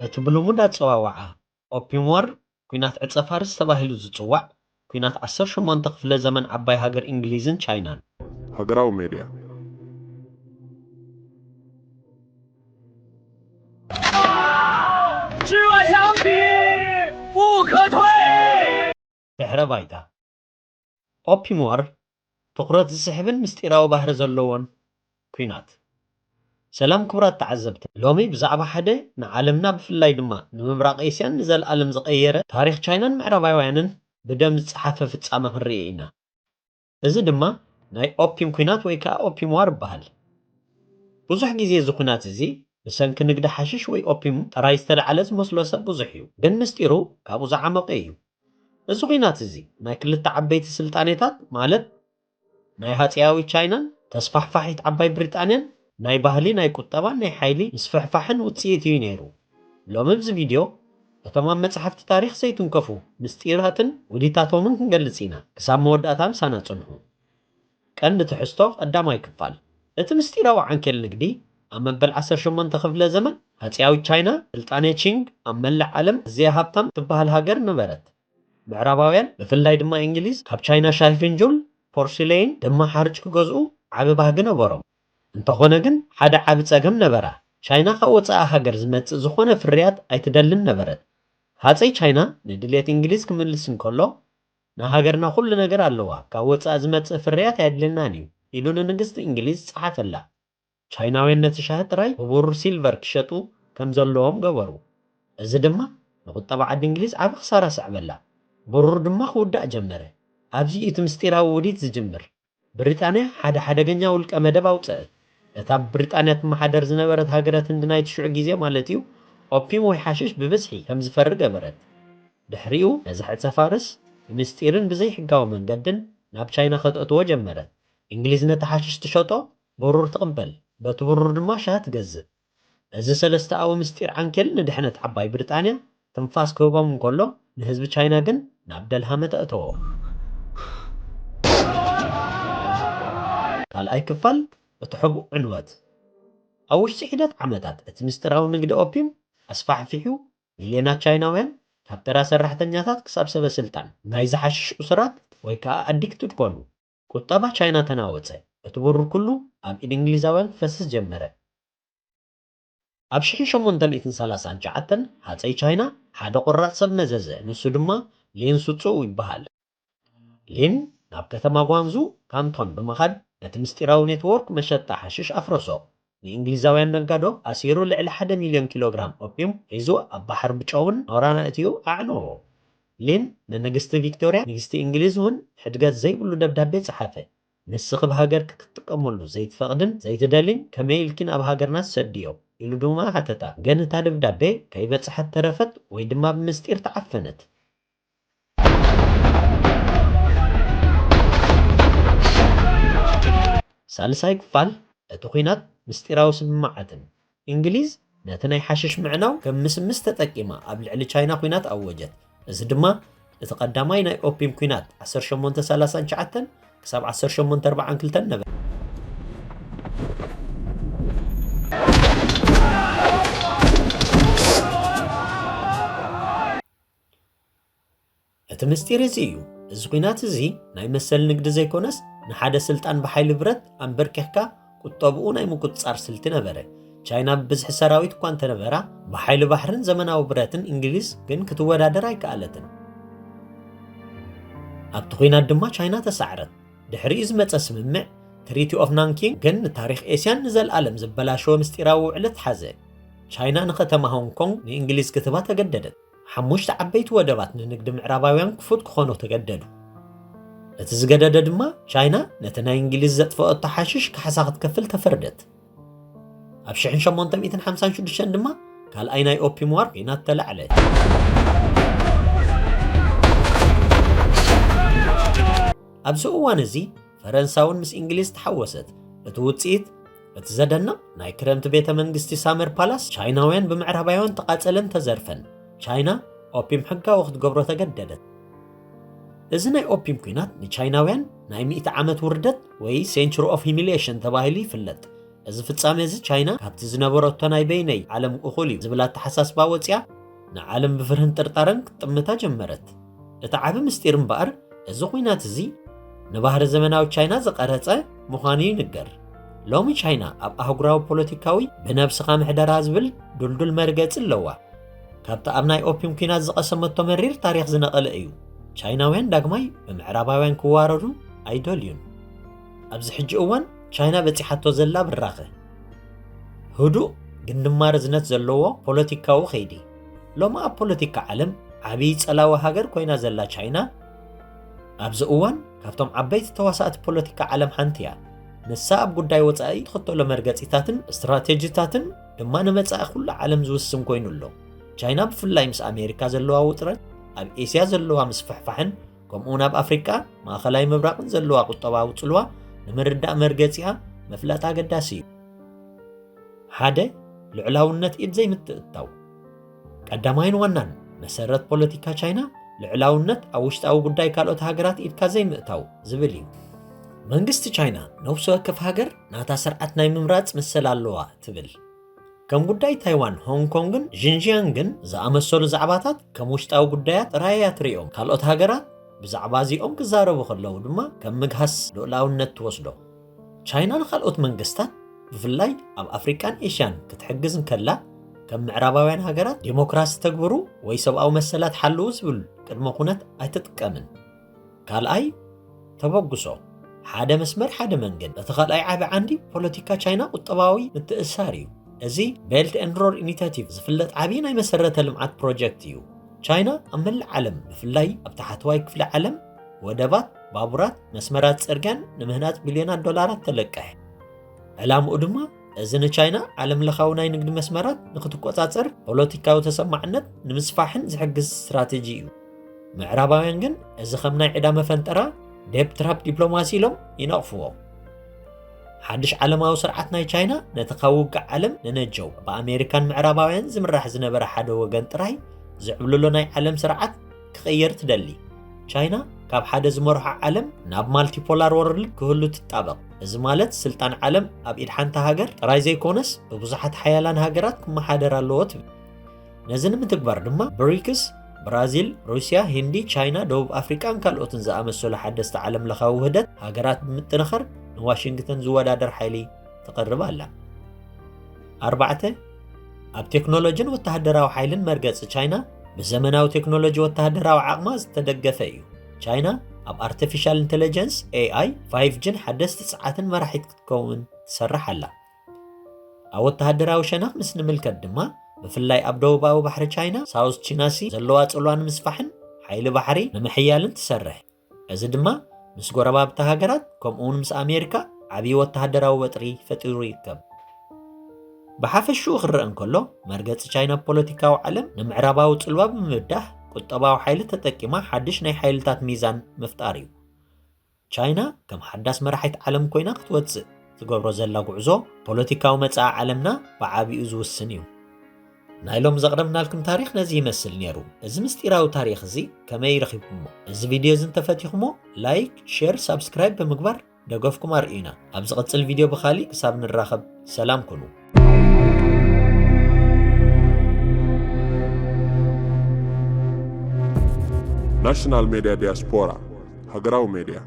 እቲ ብልሙዳት ጸዋዋዓ ኦፒየም ዋር ኩናት ዕፀ ፋርስ ተባሂሉ ዝጽዋዕ ኩናት 18 ክፍለ ዘመን ዓባይ ሃገር እንግሊዝን ቻይናን ሃገራዊ ሜድያ ድሕረ ባይታ ኦፒየም ዋር ትኹረት ዝስሕብን ምስጢራዊ ባህሪ ዘለዎን ኩናት ሰላም ክቡራት ተዓዘብቲ ሎሚ ብዛዕባ ሓደ ንዓለምና ብፍላይ ድማ ንምብራቕ ኤስያን ንዘለኣለም ዝቐየረ ታሪክ ቻይናን ምዕራባውያንን ብደም ዝፀሓፈ ፍጻመ ክንርኢ ኢና እዚ ድማ ናይ ኦፒየም ኩናት ወይ ከዓ ኦፒየም ዋር ይበሃል ብዙሕ ግዜ እዚ ኩናት እዚ ብሰንኪ ንግዲ ሓሽሽ ወይ ኦፒየም ጥራይ ዝተለዓለ ዝመስሎ ሰብ ብዙሕ እዩ ግን ምስጢሩ ካብኡ ዝዓመቐ እዩ እዚ ኩናት እዚ ናይ ክልተ ዓበይቲ ስልጣኔታት ማለት ናይ ሃፅያዊ ቻይናን ተስፋሕፋሒት ዓባይ ብሪጣንያን ናይ ባህሊ ናይ ቁጠባ ናይ ሓይሊ ምስፍሕፋሕን ውፅኢት እዩ ነይሩ ሎሚ ኣብዚ ቪድዮ እቶም ኣብ መፅሓፍቲ ታሪክ ዘይትንከፉ ምስጢራትን ውዲታቶምን ክንገልጽ ኢና ክሳብ መወዳእታ ምሳና ጽንሑ ቀንዲ ትሕዝቶ ቀዳማይ ክፋል እቲ ምስጢራዊ ዓንኬል ንግዲ ኣብ መበል 18 ክፍለ ዘመን ሃፅያዊ ቻይና ስልጣነ ቺንግ ኣብ መላእ ዓለም ኣዝያ ሃብታም ትበሃል ሃገር ነበረት ምዕራባውያን ብፍላይ ድማ እንግሊዝ ካብ ቻይና ሻሂ ፍንጁል ፖርሲሌን ድማ ሓርጭ ክገዝኡ ዓቢ ባህጊ ነበሮም እንተኾነ ግን ሓደ ዓቢ ጸገም ነበራ ቻይና ካብ ወፃኢ ሃገር ዝመጽእ ዝኾነ ፍርያት ኣይትደልን ነበረት ሃፀይ ቻይና ንድሌት እንግሊዝ ክምልስ እንከሎ ንሃገርና ኩሉ ነገር ኣለዋ ካብ ወፃኢ ዝመጽእ ፍርያት ኣየድልናን እዩ ኢሉ ንንግስቲ እንግሊዝ ፀሓፈላ ቻይናውያን ነቲ ሻሂ ጥራይ ብብሩር ሲልቨር ክሸጡ ከም ዘለዎም ገበሩ እዚ ድማ ንቁጠባ ዓዲ እንግሊዝ ዓቢ ክሳራ ሰዕበላ ብሩር ድማ ክውዳእ ጀመረ ኣብዚ እቲ ምስጢራዊ ውዲት ዝጅምር ብሪጣንያ ሓደ ሓደገኛ ውልቀ መደብ ኣውፅአት እታ ብሪጣንያ ትመሓደር ዝነበረት ሃገራት ህንዲ ናይቲ ሽዑ ግዜ ማለት እዩ ኦፒየም ወይ ሓሽሽ ብብዝሒ ከም ዝፈሪ ገበረት ድሕሪኡ ነዚ ዕፀ ፋርስ ብምስጢርን ብዘይሕጋዊ መንገድን ናብ ቻይና ከተእትዎ ጀመረት እንግሊዝ ነቲ ሓሽሽ ትሸጦ ብሩር ትቕበል በቲ ብሩር ድማ ሻሂ ትገዝእ እዚ ሰለስተኣዊ ምስጢር ዓንኬል ንድሕነት ዓባይ ብሪጣንያ ትንፋስ ክህቦም እንከሎ ንህዝቢ ቻይና ግን ናብ ደልሃመ ተእተዎ ካልኣይ ክፋል እቲ ሕቡእ ዕንወት ኣብ ውሽጢ ሒደት ዓመታት እቲ ምስጢራዊ ንግዲ ኦፒየም ኣስፋሕፊሑ ሚልዮናት ቻይናውያን ካብ ተራ ሰራሕተኛታት ክሳብ ሰበስልጣን ናይ ዝሓሽሽ ኡስራት ወይ ከዓ ኣዲክትድ ኮኑ ቁጠባ ቻይና ተናወፀ እቲ ብሩር ኩሉ ኣብ ኢድ እንግሊዛውያን ክፈስስ ጀመረ ኣብ 1839 ሃፀይ ቻይና ሓደ ቁራፅ ሰብ መዘዘ ንሱ ድማ ሊን ሱፁ ይበሃል ሊን ናብ ከተማ ጓንዙ ካንቶን ብምኻድ ነቲ ምስጢራዊ ኔትዎርክ መሸጣ ሓሽሽ ኣፍረሶ ንእንግሊዛውያን ነጋዶ ኣሲሩ ልዕሊ 1 ሚልዮን ኪሎግራም ኦፒየም ሒዙ ኣብ ባሕር ብጨውን ኖራና እትዩ ኣዕነዎ ሊን ንንግስቲ ቪክቶርያ ንግስቲ እንግሊዝ እውን ሕድገት ዘይብሉ ደብዳቤ ፀሓፈ ንስኺ ብሃገር ክትጥቀመሉ ዘይትፈቕድን ዘይትደልን ከመይ ኢልኪን ኣብ ሃገርና ትሰድዮ ኢሉ ድማ ሓተታ ግን እታ ደብዳቤ ከይበፅሐት ተረፈት ወይ ድማ ብምስጢር ተዓፈነት ሳልሳይ ክፋል እቲ ኩናት ምስጢራዊ ስምምዓትን እንግሊዝ ነቲ ናይ ሓሽሽ ምዕናው ከም ምስምስ ተጠቂማ ኣብ ልዕሊ ቻይና ኩናት ኣወጀት እዚ ድማ እቲ ቀዳማይ ናይ ኦፒየም ኩናት 1839 ክሳብ 1842 ነበር እቲ ምስጢር እዚ እዩ እዚ ኩናት እዚ ናይ መሰል ንግዲ ዘይኮነስ ንሓደ ስልጣን ብሓይሊ ብረት ኣንበርኪኽካ ቁጠብኡ ናይ ምቁፅፃር ስልቲ ነበረ ቻይና ብብዝሒ ሰራዊት እኳ እንተነበራ ብሓይሊ ባሕርን ዘመናዊ ብረትን እንግሊዝ ግን ክትወዳደር ኣይከኣለትን ኣብቲ ኩናት ድማ ቻይና ተሳዕረት ድሕሪኡ ዝመፀ ስምምዕ ትሪቲ ኦፍ ናንኪንግ ግን ንታሪክ ኤስያን ንዘለኣለም ዝበላሸወ ምስጢራዊ ውዕለት ሓዘ ቻይና ንከተማ ሆንግ ኮንግ ንእንግሊዝ ክትባ ተገደደት ሓሙሽተ ዓበይቲ ወደባት ንንግዲ ምዕራባውያን ክፉት ክኾኑ ተገደዱ እቲ ዝገደደ ድማ ቻይና ነቲ ናይ እንግሊዝ ዘጥፍአቶ ሓሽሽ ካሕሳ ክትከፍል ተፈርደት ኣብ 1856 ድማ ካልኣይ ናይ ኦፒየም ዋር ኩናት ተላዕለ ኣብዚ እዋን እዚ ፈረንሳውን ምስ እንግሊዝ ተሓወሰት እቲ ውፅኢት እቲ ዘደንቕ ናይ ክረምቲ ቤተ መንግስቲ ሳመር ፓላስ ቻይናውያን ብምዕራባውያን ተቓፀለን ተዘርፈን ቻይና ኦፒየም ሕጋዊ ክትገብሮ ተገደደት እዚ ናይ ኦፒየም ኩናት ንቻይናውያን ናይ 100 ዓመት ውርደት ወይ ሴንቹሪ ኦፍ ሂሚሊየሽን ተባሂሉ ይፍለጥ እዚ ፍጻሜ እዚ ቻይና ካብቲ ዝነበረቶ ናይ በይነይ ዓለም እኹል እዩ ዝብላ ተሓሳስባ ወፅያ ንዓለም ብፍርህን ጥርጣረን ክትጥምታ ጀመረት። እቲ ዓቢ ምስጢር እምበኣር እዚ ኩናት እዚ ንባህሪ ዘመናዊ ቻይና ዝቐረጸ ምዃኑ ይንገር። ሎሚ ቻይና ኣብ ኣህጉራዊ ፖለቲካዊ ብነብስኻ ምሕደራ ዝብል ዱልዱል መርገፂ ኣለዋ። ካብቲ ኣብ ናይ ኦፒየም ኩናት ዝቐሰመቶ መሪር ታሪክ ዝነቐለ እዩ። ቻይናውያን ዳግማይ ብምዕራባውያን ክዋረሩ ኣይደልዩን። ኣብዚ ሕጂ እዋን ቻይና በፂሓቶ ዘላ ብራኸ ህዱእ ግን ድማ ርዝነት ዘለዎ ፖለቲካዊ ኸይዲ። ሎሚ ኣብ ፖለቲካ ዓለም ዓብዪ ጸላዊ ሃገር ኮይና ዘላ ቻይና ኣብዚ እዋን ካብቶም ዓበይቲ ተዋሳእቲ ፖለቲካ ዓለም ሓንቲ እያ። ንሳ ኣብ ጉዳይ ወፃኢ ትኽተሎ መርገፂታትን እስትራቴጂታትን ድማ ንመጻኢ ኩሉ ዓለም ዝውስን ኮይኑ ኣሎ። ቻይና ብፍላይ ምስ ኣሜሪካ ዘለዋ ውጥረት፣ ኣብ ኤስያ ዘለዋ ምስፍሕፋሕን ከምኡውን ኣብ ኣፍሪቃ ማእኸላይ ምብራቕን ዘለዋ ቁጠባዊ ጽልዋ ንምርዳእ መርገፂኣ መፍለጥ ኣገዳሲ እዩ። ሓደ ልዕላውነት ኢድ ዘይምትእታው። ቀዳማይን ዋናን መሰረት ፖለቲካ ቻይና ልዕላውነት ኣብ ውሽጣዊ ጉዳይ ካልኦት ሃገራት ኢድካ ዘይምእታው ዝብል እዩ። መንግስቲ ቻይና ነብሲ ወከፍ ሃገር ናታ ስርዓት ናይ ምምራፅ መሰል ኣለዋ ትብል። ከም ጉዳይ ታይዋን፣ ሆንግ ኮንግን ዥንጂያንግን ዝኣመሰሉ ዛዕባታት ከም ውሽጣዊ ጉዳያት ጥራይ ትሪኦም። ካልኦት ሃገራት ብዛዕባ እዚኦም ክዛረቡ ከለዉ ድማ ከም ምግሃስ ልዕላውነት ትወስዶ። ቻይና ንካልኦት መንግስታት ብፍላይ ኣብ ኣፍሪቃን ኤሽያን ክትሕግዝ እንከላ ከም ምዕራባውያን ሃገራት ዲሞክራሲ ተግብሩ ወይ ሰብኣዊ መሰላት ሓልዉ ዝብል ቅድመ ኩነት ኣይትጥቀምን። ካልኣይ ተበግሶ፣ ሓደ መስመር ሓደ መንገድ። እቲ ካልኣይ ዓቢ ዓንዲ ፖለቲካ ቻይና ቁጠባዊ ምትእስሳር እዩ። እዚ ቤልት ኤንድ ሮድ ኢኒሽቲቭ ዝፍለጥ ዓቢ ናይ መሰረተ ልምዓት ፕሮጀክት እዩ። ቻይና ኣብ መላእ ዓለም ብፍላይ ኣብ ታሕተዋይ ክፍሊ ዓለም ወደባት፣ ባቡራት፣ መስመራት ጽርግያን ንምህናፅ ቢልዮናት ዶላራት ተለቀሐ። ዕላምኡ ድማ እዚ ንቻይና ዓለም ለኻዊ ናይ ንግዲ መስመራት ንክትቆጻጸር ፖለቲካዊ ተሰማዕነት ንምስፋሕን ዝሕግዝ ስትራቴጂ እዩ። ምዕራባውያን ግን እዚ ከም ናይ ዕዳ መፈንጠራ ዴፕ ትራፕ ዲፕሎማሲ ኢሎም ይነቕፍዎ። ሓድሽ ዓለማዊ ስርዓት ናይ ቻይና ነቲ ካብ ውግዕ ዓለም ንነጀው ብኣሜሪካን ምዕራባውያን ዝምራሕ ዝነበረ ሓደ ወገን ጥራይ ዝዕብልሎ ናይ ዓለም ስርዓት ክቕየር ትደሊ። ቻይና ካብ ሓደ ዝመርሖ ዓለም ናብ ማልቲፖላር ወርልድ ክህሉ ትጣበቕ። እዚ ማለት ስልጣን ዓለም ኣብ ኢድ ሓንቲ ሃገር ጥራይ ዘይኮነስ ብብዙሓት ሓያላን ሃገራት ክመሓደር ኣለዎ ትብል። ነዚ ንምትግባር ድማ ብሪክስ ብራዚል፣ ሩስያ፣ ሂንዲ፣ ቻይና፣ ደቡብ ኣፍሪቃን ካልኦትን ዝኣመሰሉ ሓደስቲ ዓለም ለኻዊ ውህደት ሃገራት ብምጥንኻር ንዋሽንግተን ዝወዳደር ሓይሊ ትቐርብ ኣላ። 4 ኣብ ቴክኖሎጂን ወተሃደራዊ ሓይልን መርገፂ ቻይና ብዘመናዊ ቴክኖሎጂ ወተሃደራዊ ዓቕማ ዝተደገፈ እዩ። ቻይና ኣብ ኣርቲፊሻል ኢንተለጀንስ AI 5Gን ሓደስቲ ፀዓትን መራሒት ክትከውን ትሰርሕ ኣላ። ኣብ ወተሃደራዊ ሸነኽ ምስ ንምልከት ድማ ብፍላይ ኣብ ደቡባዊ ባሕሪ ቻይና ሳውዝ ቺና ሲ ዘለዋ ጽልዋ ንምስፋሕን ሓይሊ ባሕሪ ንምሕያልን ትሰርሕ። እዚ ድማ ምስ ጎረባብቲ ሃገራት ከምኡውን ምስ ኣሜሪካ ዓብዪ ወተሃደራዊ በጥሪ ፈጢሩ ይርከብ። ብሓፈሽኡ ክርአ እንከሎ መርገፂ ቻይና ፖለቲካዊ ዓለም ንምዕራባዊ ጽልዋ ብምብዳህ ቁጠባዊ ሓይሊ ተጠቂማ ሓድሽ ናይ ሓይልታት ሚዛን ምፍጣር እዩ። ቻይና ከም ሓዳስ መራሒት ዓለም ኮይና ክትወፅእ ትገብሮ ዘላ ጉዕዞ ፖለቲካዊ መጻኢ ዓለምና ብዓቢኡ ዝውስን እዩ። ናይ ሎም ዘቕረብናልኩም ታሪክ ነዚ ይመስል ነይሩ። እዚ ምስጢራዊ ታሪክ እዚ ከመይ ረኺብኩሞ? እዚ ቪድዮ እዚ እንተፈቲኹሞ ላይክ፣ ሼር፣ ሳብስክራይብ ብምግባር ደገፍኩም ኣርኢና። ኣብ ዝቕፅል ቪድዮ ብኻሊእ ክሳብ ንራኸብ ሰላም ኩኑ። ናሽናል ሚዲያ ዲያስፖራ ሃገራዊ ሚዲያ